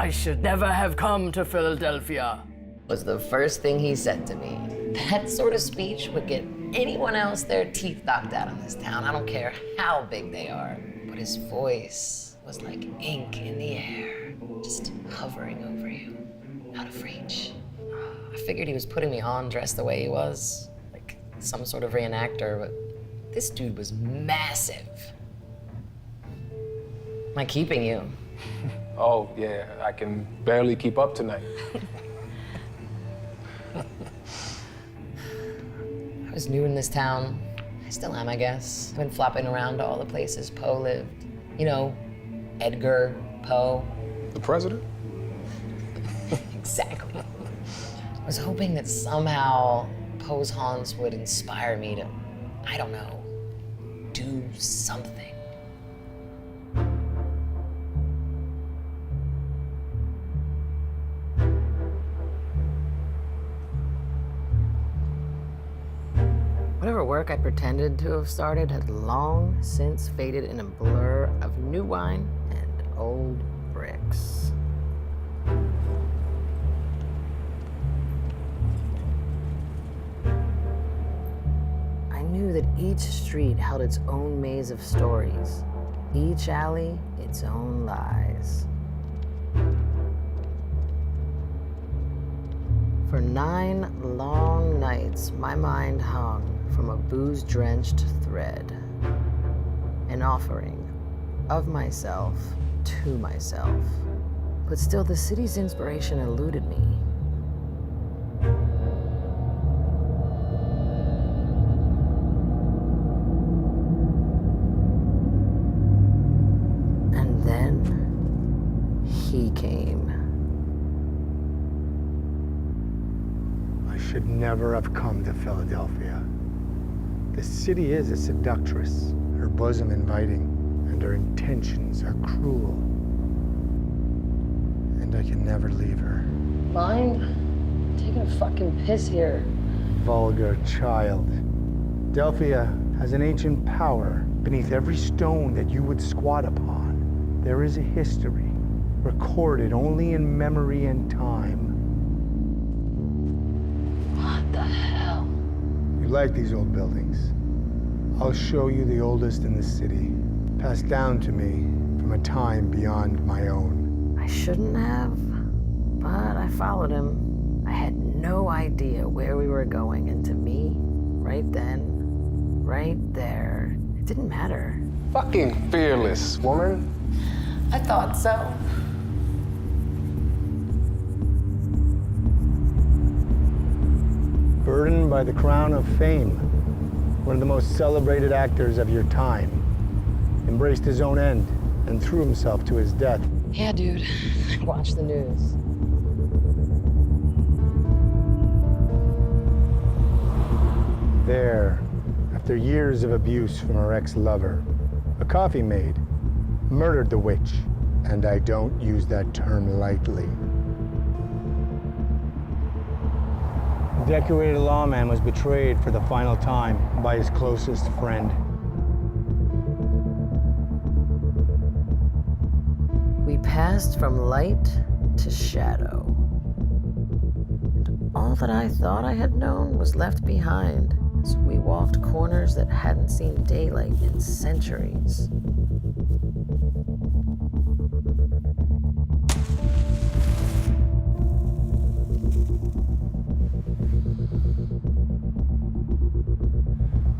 I should never have come to Philadelphia, was the first thing he said to me. That sort of speech would get anyone else their teeth knocked out in this town. I don't care how big they are. But his voice was like ink in the air, just hovering over you, out of reach. I figured he was putting me on dressed the way he was, like some sort of reenactor, but this dude was massive. Am I keeping you? Oh, yeah, I can barely keep up tonight. I was new in this town. I still am, I guess. I've been flopping around to all the places Poe lived. You know, Edgar Poe. The president? Exactly. I was hoping that somehow Poe's haunts would inspire me to, I don't know, do something. Whatever work I pretended to have started had long since faded in a blur of new wine and old bricks. I knew that each street held its own maze of stories, each alley its own lies. For 9 long nights, my mind hung from a booze-drenched thread, an offering of myself to myself. But still, the city's inspiration eluded me. And then he came. I should never have come to Philadelphia. The city is a seductress, her bosom inviting, and her intentions are cruel. And I can never leave her. Mind? I'm taking a fucking piss here. Vulgar child. Philadelphia has an ancient power beneath every stone that you would squat upon. There is a history, recorded only in memory and time. What the hell? You like these old buildings? I'll show you the oldest in the city, passed down to me from a time beyond my own. I shouldn't have, but I followed him. I had no idea where we were going, and to me, right then, right there, it didn't matter. Fucking fearless, woman. I thought so. Burdened by the crown of fame, one of the most celebrated actors of your time, embraced his own end and threw himself to his death. Yeah, dude. Watch the news. There, after years of abuse from her ex-lover, a coffee maid murdered the witch, and I don't use that term lightly. A decorated lawman was betrayed for the final time by his closest friend. We passed from light to shadow. And all that I thought I had known was left behind as we walked corners that hadn't seen daylight in centuries.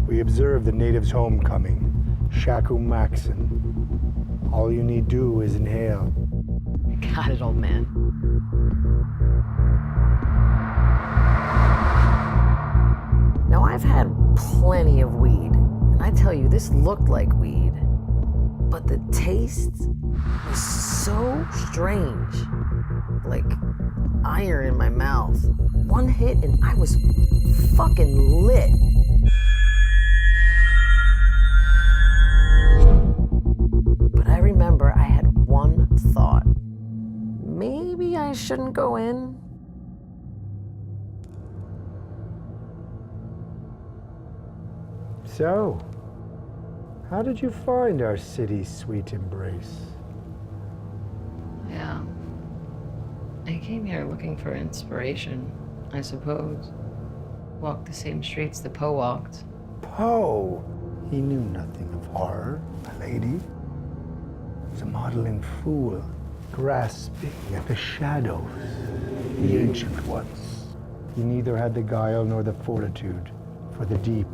We observed the natives' homecoming, Shaku Maxon. All you need do is inhale. Got it, old man. Now, I've had plenty of weed, and I tell you, this looked like weed. But the taste was so strange. Like iron in my mouth. One hit, and I was fucking lit. I remember I had one thought. Maybe I shouldn't go in. So, how did you find our city's sweet embrace? Yeah. I came here looking for inspiration, I suppose. Walked the same streets that Poe walked. Poe! He knew nothing of horror, my lady. He was a maudlin fool, grasping at the shadows, the ancient ones. He neither had the guile nor the fortitude for the deep.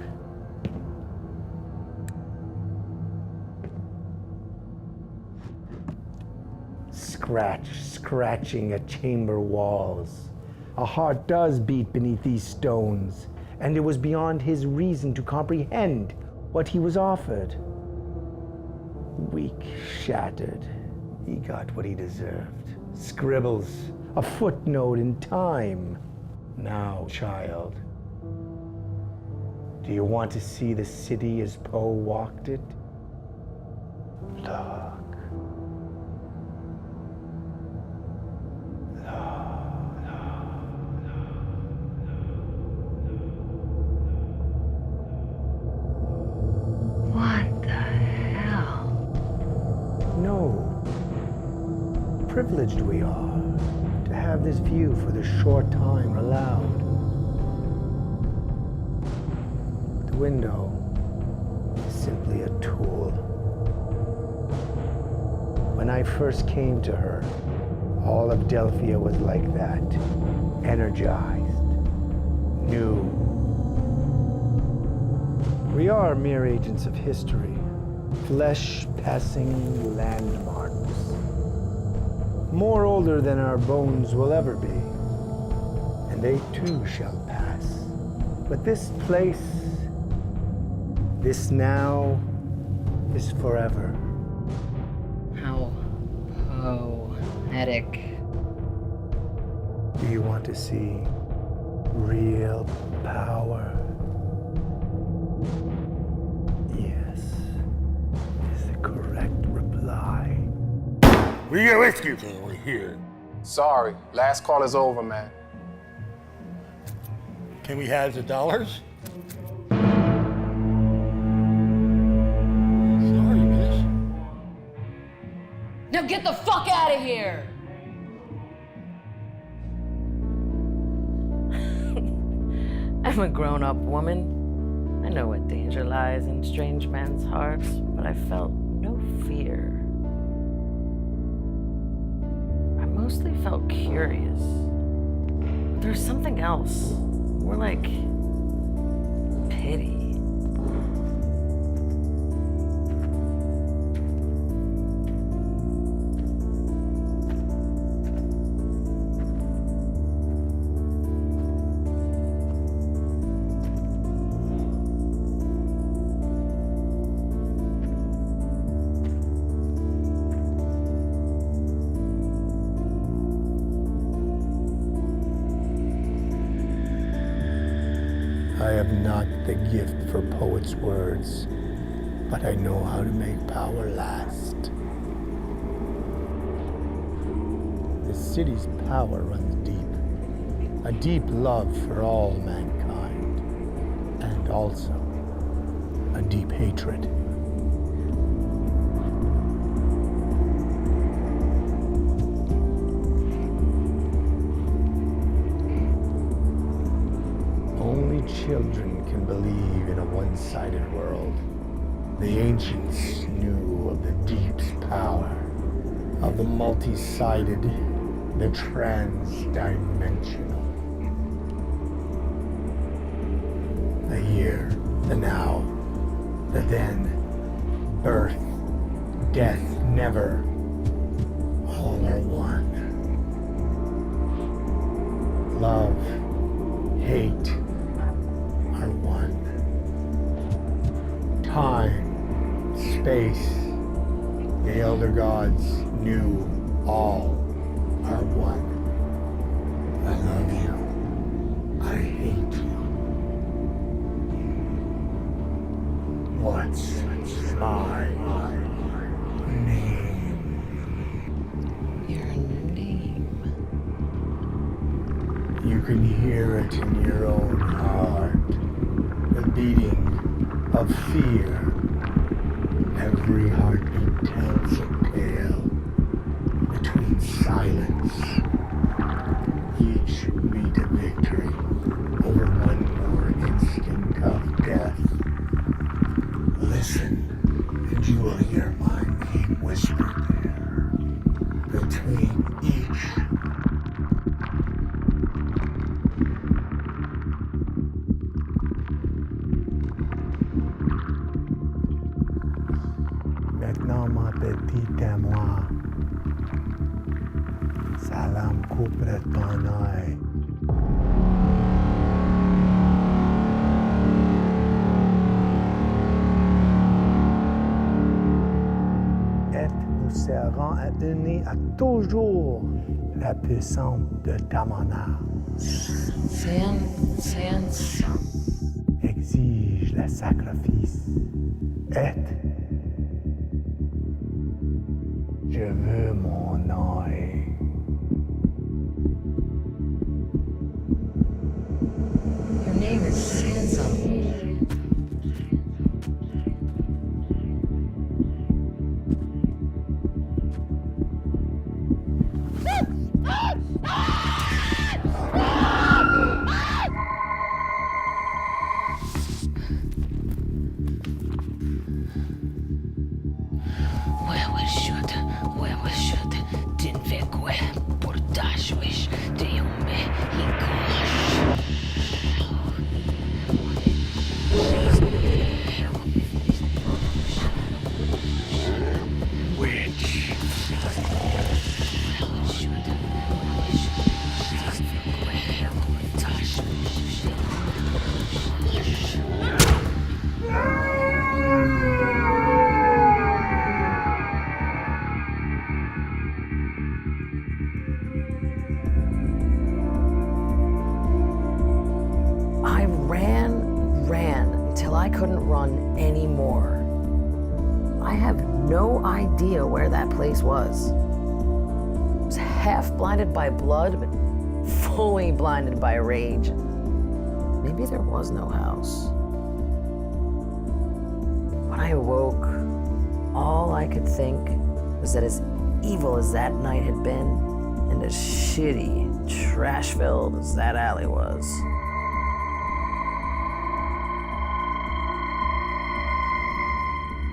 Scratching at chamber walls. A heart does beat beneath these stones, and it was beyond his reason to comprehend what he was offered. Weak, shattered, he got what he deserved. Scribbles, a footnote in time. Now, child, do you want to see the city as Poe walked it? Look. What the hell? No. Privileged we are to have this view for the short time allowed. The window is simply a tool. When I first came to her, all of Delphia was like that, energized, new. We are mere agents of history, flesh-passing landmarks. More older than our bones will ever be, and they too shall pass. But this place, this now, is forever. How poetic. Do you want to see real power? Yes, is the correct reply. We get whiskey when we hear. Sorry, last call is over, man. Can we have the dollars? Sorry, miss. Now get the fuck out of here! I'm a grown-up woman. I know what danger lies in strange men's hearts, but I felt no fear. I mostly felt curious. But there was something else. More like pity. I have not the gift for poets' words, but I know how to make power last. The city's power runs deep, a deep love for all mankind, and also a deep hatred. Only children can believe in a one-sided world. The ancients knew of the deep's power, of the multi-sided, the trans-dimensional. The here, the now, the then, birth, death, never, all are one. Love, hate, are one. Time, space, the elder gods knew all are one. I love you. I hate you. What's my name? Your name. You can hear it in your own heart, the beating of fear. Every heartbeat tells a tale between silence ma petite à moi. Salam couperait ton œil. Et nous serons unis à toujours la puissance de Tamana. Sans. Exige le sacrifice. Et je veux mon œil. Your name is Sansa. Din vegue portașuiș de ume hicoș. Witch. I ran until I couldn't run anymore. I have no idea where that place was. I was half blinded by blood, but fully blinded by rage. Maybe there was no house. When I awoke, all I could think was that as evil as that night had been, and as shitty, trash-filled as that alley was,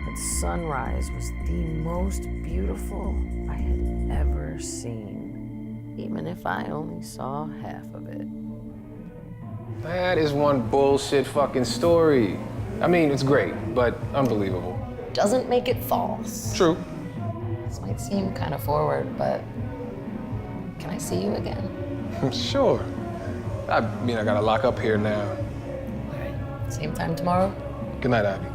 that sunrise was the most beautiful I had ever seen, even if I only saw half of it. That is one bullshit fucking story. I mean, it's great, but unbelievable. Doesn't make it false. True. This might seem kind of forward, but can I see you again? Sure. I mean, I gotta lock up here now. All right, same time tomorrow? Good night, Abby.